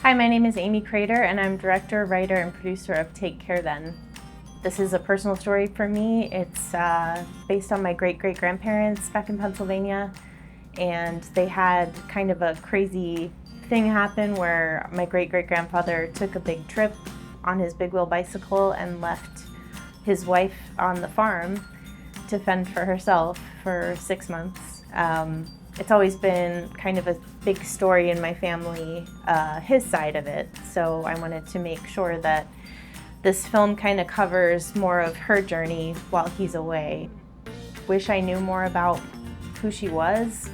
Hi, my name is Amy Crater, and I'm director, writer, and producer of Take Care Then. This is a personal story for me. It's based on my great-great-grandparents back in Pennsylvania, and they had kind of a crazy thing happen where my great-great-grandfather took a big trip on his big wheel bicycle and left his wife on the farm to fend for herself for 6 months. It's always been kind of a big story in my family, his side of it, so I wanted to make sure that this film kind of covers more of her journey while he's away. Wish I knew more about who she was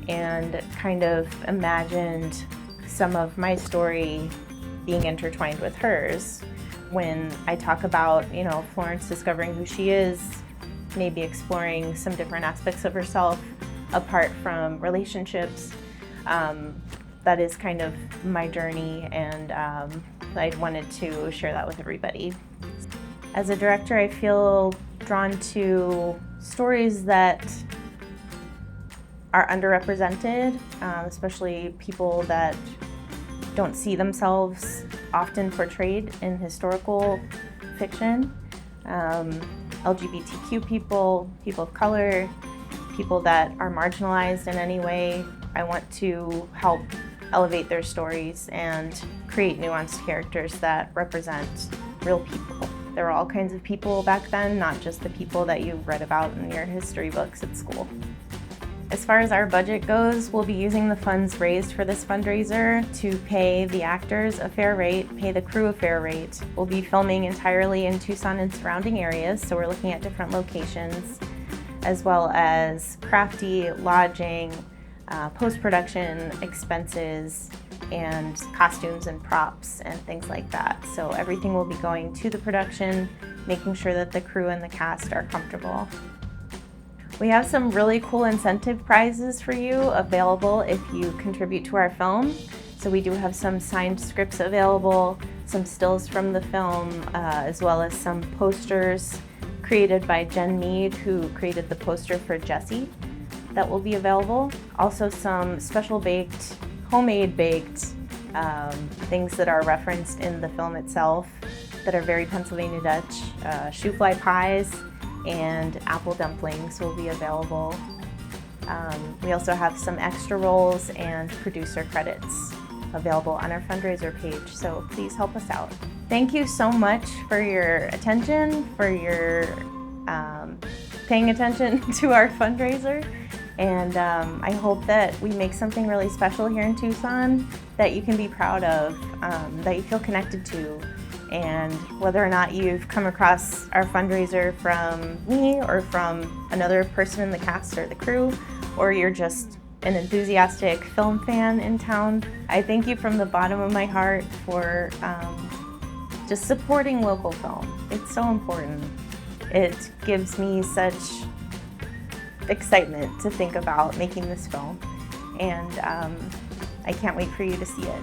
and kind of imagined some of my story being intertwined with hers. When I talk about, Florence discovering who she is, maybe exploring some different aspects of herself apart from relationships, that is kind of my journey, and I wanted to share that with everybody. As a director, I feel drawn to stories that are underrepresented, especially people that don't see themselves often portrayed in historical fiction. LGBTQ people, people of color, people that are marginalized in any way. I want to help elevate their stories and create nuanced characters that represent real people. There were all kinds of people back then, not just the people that you've read about in your history books at school. As far as our budget goes, we'll be using the funds raised for this fundraiser to pay the actors a fair rate, pay the crew a fair rate. We'll be filming entirely in Tucson and surrounding areas, so we're looking at different locations, as well as crafty, lodging, post-production expenses, and costumes and props and things like that. So everything will be going to the production, making sure that the crew and the cast are comfortable. We have some really cool incentive prizes for you available if you contribute to our film. So we do have some signed scripts available, some stills from the film, as well as some posters created by Jen Mead, who created the poster for Jessie, that will be available. Also some special baked, homemade baked things that are referenced in the film itself that are very Pennsylvania Dutch. Shoe fly pies and apple dumplings will be available. We also have some extra rolls and producer credits available on our fundraiser page, so please help us out. Thank you so much for your attention, for your paying attention to our fundraiser, and I hope that we make something really special here in Tucson that you can be proud of, that you feel connected to. And whether or not you've come across our fundraiser from me or from another person in the cast or the crew, or you're just an enthusiastic film fan in town, I thank you from the bottom of my heart for just supporting local film. It's so important. It gives me such excitement to think about making this film, and I can't wait for you to see it.